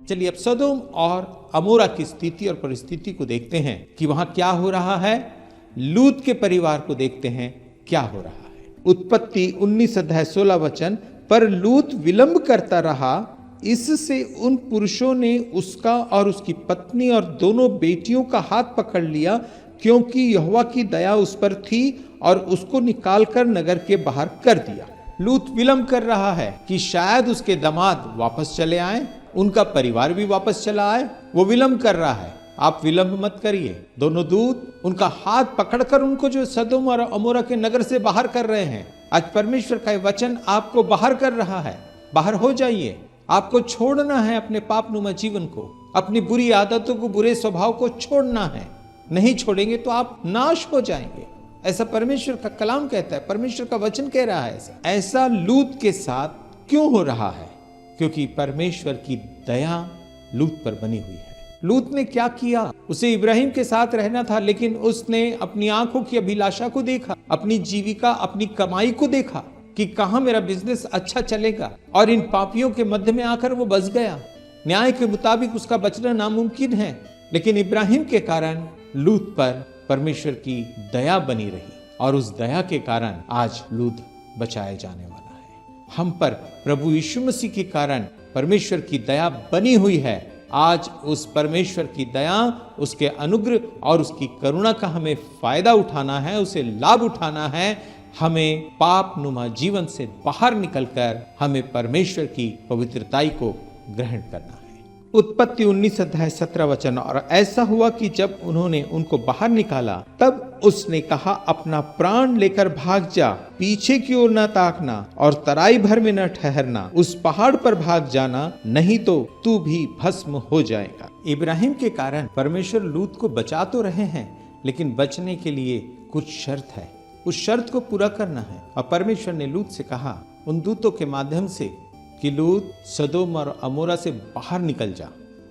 चलिए अब सदोम और अमोरा की स्थिति और परिस्थिति को देखते हैं कि वहां क्या हो रहा है। लूत के परिवार को देखते हैं क्या हो रहा है। उत्पत्ति 19 अध्याय 16 वचन, पर लूत विलंब करता रहा, इससे उन पुरुषों ने उसका और उसकी पत्नी और दोनों बेटियों का हाथ पकड़ लिया, क्योंकि यहोवा की दया उस पर थी, और उसको निकालकर नगर के बाहर कर दिया। लूत विलंब कर रहा है कि शायद उसके दामाद वापस चले आए, उनका परिवार भी वापस चला आए। वो विलंब कर रहा है। आप विलंब मत करिए। दोनों दूत उनका हाथ पकड़कर उनको जो सदोम और अमोरा के नगर से बाहर कर रहे हैं। आज परमेश्वर का वचन आपको बाहर कर रहा है। बाहर हो जाइए। आपको छोड़ना है अपने पापनुमा जीवन को, अपनी बुरी आदतों को, बुरे स्वभाव को छोड़ना है। नहीं छोड़ेंगे तो आप नाश हो जाएंगे। ऐसा परमेश्वर का कलाम कहता है, परमेश्वर का वचन कह रहा है। ऐसा लूत के साथ क्यों हो रहा है? क्योंकि परमेश्वर की दया लूत पर बनी हुई है। लूत ने क्या किया? उसे इब्राहिम के साथ रहना था, लेकिन उसने अपनी आंखों की अभिलाषा को देखा, अपनी जीविका, अपनी कमाई को देखा कि कहां मेरा बिजनेस अच्छा चलेगा, और इन पापियों के मध्य में आकर वो बस गया। न्याय के मुताबिक उसका बचना नामुमकिन है, लेकिन इब्राहिम के कारण लूत पर परमेश्वर की दया बनी रही, और उस दया के कारण आज लूत बचाए जाने वाला है। हम पर प्रभु यीशु मसीह के कारण परमेश्वर की दया बनी हुई है। आज उस परमेश्वर की दया, उसके अनुग्रह और उसकी करुणा का हमें फायदा उठाना है, उसे लाभ उठाना है। हमें पाप नुमा जीवन से बाहर निकलकर हमें परमेश्वर की पवित्रताई को ग्रहण करना है। उत्पत्ति 19 अध्याय 17 वचन, और ऐसा हुआ कि जब उन्होंने उनको बाहर निकाला, तब उसने कहा, अपना प्राण लेकर भाग जा, पीछे की ओर न ताकना और तराई भर में न ठहरना, उस पहाड़ पर भाग जाना, नहीं तो तू भी भस्म हो जाएगा। इब्राहिम के कारण परमेश्वर लूत को बचा तो रहे हैं, लेकिन बचने के लिए कुछ शर्त है। उस शर्त को पूरा करना है। और परमेश्वर ने लूत से कहा उन दूतों के माध्यम से कि लूत सदोम और अमोरा से बाहर निकल जा,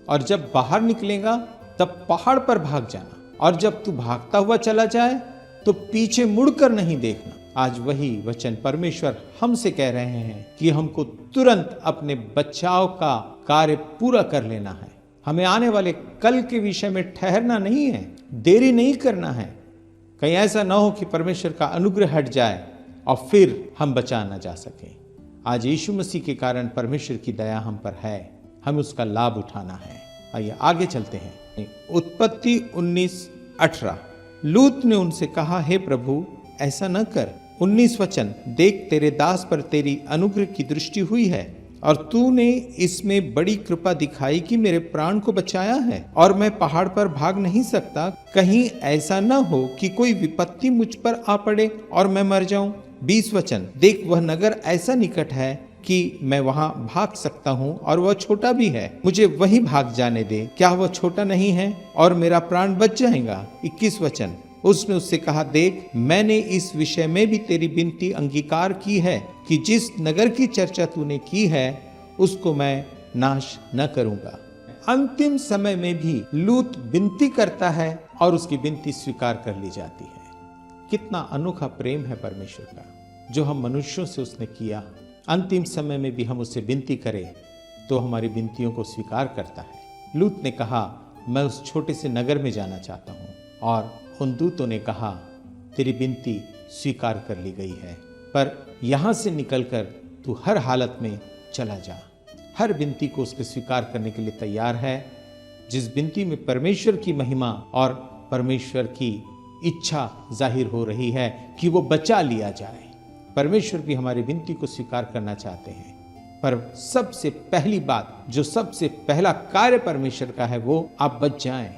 और जब बाहर निकलेगा तब पहाड़ पर भाग जाना, और जब तू भागता हुआ चला जाए तो पीछे मुड़कर नहीं देखना। आज वही वचन परमेश्वर हमसे कह रहे हैं कि हमको तुरंत अपने बचाव का कार्य पूरा कर लेना है। हमें आने वाले कल के विषय में ठहरना नहीं है, देरी नहीं करना है। कहीं ऐसा ना हो कि परमेश्वर का अनुग्रह हट जाए और फिर हम बचा ना जा सके। आज यीशु मसीह के कारण परमेश्वर की दया हम पर है, हमें उसका लाभ उठाना है। आइए आगे चलते हैं। उत्पत्ति 19:18, लूत ने उनसे कहा, हे प्रभु ऐसा न कर। 19 वचन, देख तेरे दास पर तेरी अनुग्रह की दृष्टि हुई है, और तूने इसमें बड़ी कृपा दिखाई कि मेरे प्राण को बचाया है, और मैं पहाड़ पर भाग नहीं सकता। कहीं ऐसा न हो कि कोई विपत्ति मुझ पर आ पड़े और मैं मर जाऊं। 20 वचन, देख वह नगर ऐसा निकट है कि मैं वहां भाग सकता हूं, और वह छोटा भी है, मुझे वहीं भाग जाने दे। क्या वह छोटा नहीं है और मेरा प्राण बच जाएगा? 21 वचन, उसने उससे कहा, देख मैंने इस विषय में भी तेरी विनती अंगीकार की है कि जिस नगर की चर्चा तूने की है उसको मैं नाश न करूंगा। अंतिम समय में भी लूत विनती करता है और उसकी विनती स्वीकार कर ली जाती है। कितना अनोखा प्रेम है परमेश्वर का, जो हम मनुष्यों से उसने किया। अंतिम समय में भी हम उससे विनती करें तो हमारी विनतियों को स्वीकार करता है। लूत ने कहा, मैं उस छोटे से नगर में जाना चाहता हूँ, और उन दूतों ने कहा, तेरी विनती स्वीकार कर ली गई है, पर यहाँ से निकलकर तू हर हालत में चला जा। हर विनती को उसके स्वीकार करने के लिए तैयार है। जिस विनती में परमेश्वर की महिमा और परमेश्वर की इच्छा जाहिर हो रही है कि वो बचा लिया जाए। परमेश्वर भी हमारी विनती को स्वीकार करना चाहते हैं, पर सबसे पहली बात, जो सबसे पहला कार्य परमेश्वर का है, वो आप बच जाएं।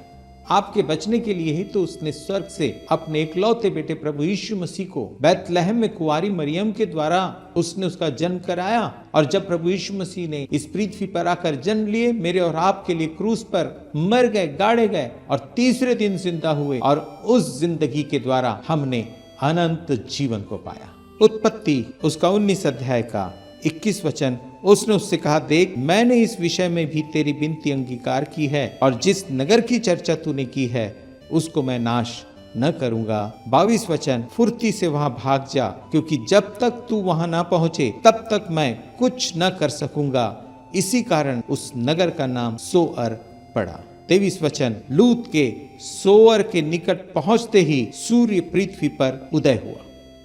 आपके बचने के लिए ही तो उसने स्वर्ग से अपने इकलौते बेटे प्रभु यीशु मसीह को बैतलहम में कुंवारी मरियम के द्वारा उसने उसका जन्म कराया। और जब प्रभु यीशु मसीह ने इस पृथ्वी पर आकर जन्म लिए, मेरे और आपके लिए क्रूस पर मर गए, गाड़े गए, और तीसरे दिन जिंदा हुए, और उस जिंदगी के द्वारा हमने अनंत जीवन को पाया। उत्पत्ति उसका 19 अध्याय का 21 वचन, उसने उससे कहा, देख मैंने इस विषय में भी तेरी विनती अंगीकार की है, और जिस नगर की चर्चा तूने की है उसको मैं नाश न करूंगा। 22 वचन, फुर्ती से वहां भाग जा, क्योंकि जब तक तू वहां ना पहुंचे तब तक मैं कुछ न कर सकूंगा। इसी कारण उस नगर का नाम सोअर पड़ा। 23 वचन, लूत के सोअर के निकट पहुंचते ही सूर्य पृथ्वी पर उदय हुआ।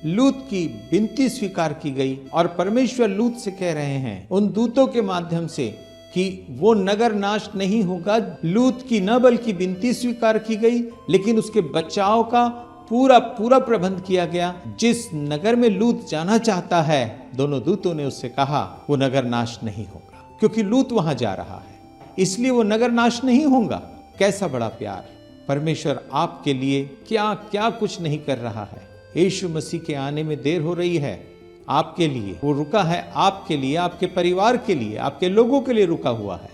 लूत की विनती स्वीकार की गई और परमेश्वर लूत से कह रहे हैं उन दूतों के माध्यम से कि वो नगर नाश नहीं होगा। लूत की न बल्कि विनती स्वीकार की गई, लेकिन उसके बचाव का पूरा प्रबंध किया गया। जिस नगर में लूत जाना चाहता है, दोनों दूतों ने उससे कहा वो नगर नाश नहीं होगा, क्योंकि लूत वहां जा रहा है, इसलिए वो नगर नाश नहीं होगा। कैसा बड़ा प्यार! परमेश्वर आपके लिए क्या क्या कुछ नहीं कर रहा है। यीशु मसीह के आने में देर हो रही है, आपके लिए वो रुका है, आपके लिए, आपके परिवार के लिए, आपके लोगों के लिए रुका हुआ है।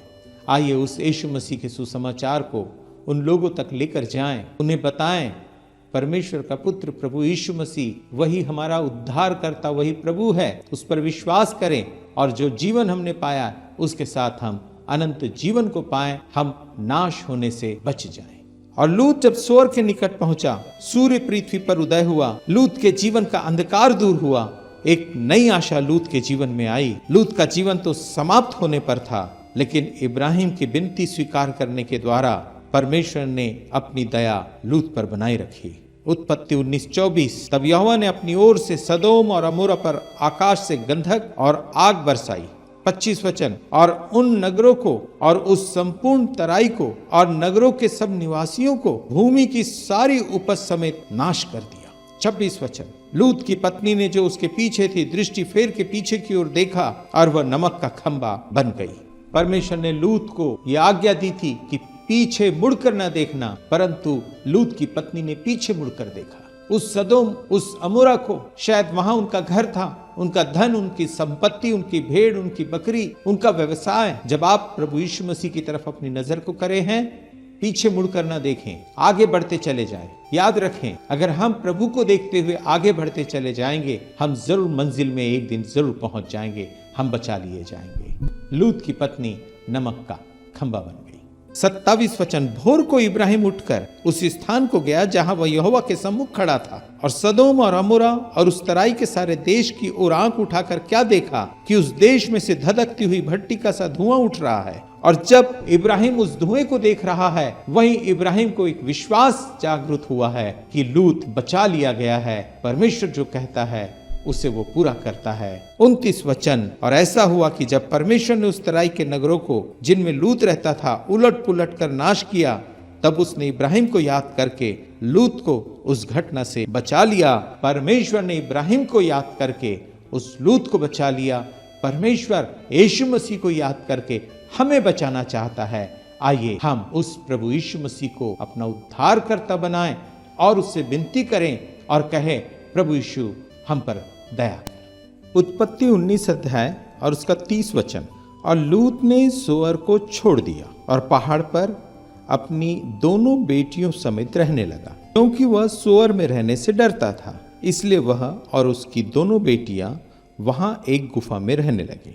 आइए उस यीशु मसीह के सुसमाचार को उन लोगों तक लेकर जाएं, उन्हें बताएं परमेश्वर का पुत्र प्रभु यीशु मसीह वही हमारा उद्धार करता, वही प्रभु है। उस पर विश्वास करें और जो जीवन हमने पाया उसके साथ हम अनंत जीवन को पाएं, हम नाश होने से बच जाएं। और लूत जब सोअर के निकट पहुंचा, सूर्य पृथ्वी पर उदय हुआ, लूत के जीवन का अंधकार दूर हुआ, एक नई आशा लूत के जीवन में आई। लूत का जीवन तो समाप्त होने पर था, लेकिन इब्राहिम की विनती स्वीकार करने के द्वारा परमेश्वर ने अपनी दया लूत पर बनाए रखी। उत्पत्ति 19:24, तब यहोवा ने अपनी ओर से सदोम और अमोरा पर आकाश से गंधक और आग बरसाई। 25 वचन, और उन नगरों को और उस संपूर्ण तराई को और नगरों के सब निवासियों को भूमि की सारी उपज समेत नाश कर दिया। 26 वचन, लूत की पत्नी ने जो उसके पीछे थी दृष्टि फेर के पीछे की ओर देखा और वह नमक का खंबा बन गई। परमेश्वर ने लूत को यह आज्ञा दी थी कि पीछे मुड़कर न देखना, परंतु लूत की पत्नी ने पीछे मुड़कर देखा। उस सदोम, उस अमोरा को, शायद वहां उनका घर था, उनका धन, उनकी संपत्ति, उनकी भेड़, उनकी बकरी, उनका व्यवसाय। जब आप प्रभु यीशु मसीह की तरफ अपनी नजर को करे हैं, पीछे मुड़कर ना देखें, आगे बढ़ते चले जाएं। याद रखें, अगर हम प्रभु को देखते हुए आगे बढ़ते चले जाएंगे, हम जरूर मंजिल में एक दिन जरूर पहुंच जाएंगे, हम बचा लिए जाएंगे। लूत की पत्नी नमक का खंबा बन गई। 27 वचन, भोर को इब्राहिम उठकर उस स्थान को गया जहां वह यहोवा के सम्मुख खड़ा था, और सदोम और अमोरा और उस तराई के सारे देश की ओर आंख उठाकर क्या देखा कि उस देश में से धधकती हुई भट्टी का सा धुआं उठ रहा है। और जब इब्राहिम उस धुएं को देख रहा है, वहीं इब्राहिम को एक विश्वास जागृत हुआ है कि लूत बचा लिया गया है। परमेश्वर जो कहता है उसे वो पूरा करता है। 29 वचन, और ऐसा हुआ कि जब परमेश्वर ने उस तराई के नगरों को जिनमें लूत रहता था उलट पुलट कर नाश किया, तब उसने इब्राहिम को याद करके लूत को उस घटना से बचा लिया। परमेश्वर ने इब्राहिम को याद करके उस लूत को बचा लिया। परमेश्वर यीशु मसीह को याद करके हमें बचाना चाहता है। आइए हम उस प्रभु यीशु मसीह को अपना उद्धारकर्ता बनाएं और उससे विनती करें और कहें, प्रभु यीशु हम पर दया कर। उत्पत्ति 19 अध्याय और उसका 30 वचन, और लूत ने सोअर को छोड़ दिया और पहाड़ पर अपनी दोनों बेटियों समेत रहने लगा, क्योंकि वह सोअर में रहने से डरता था। इसलिए वह और उसकी दोनों बेटियां वहां एक गुफा में रहने लगे।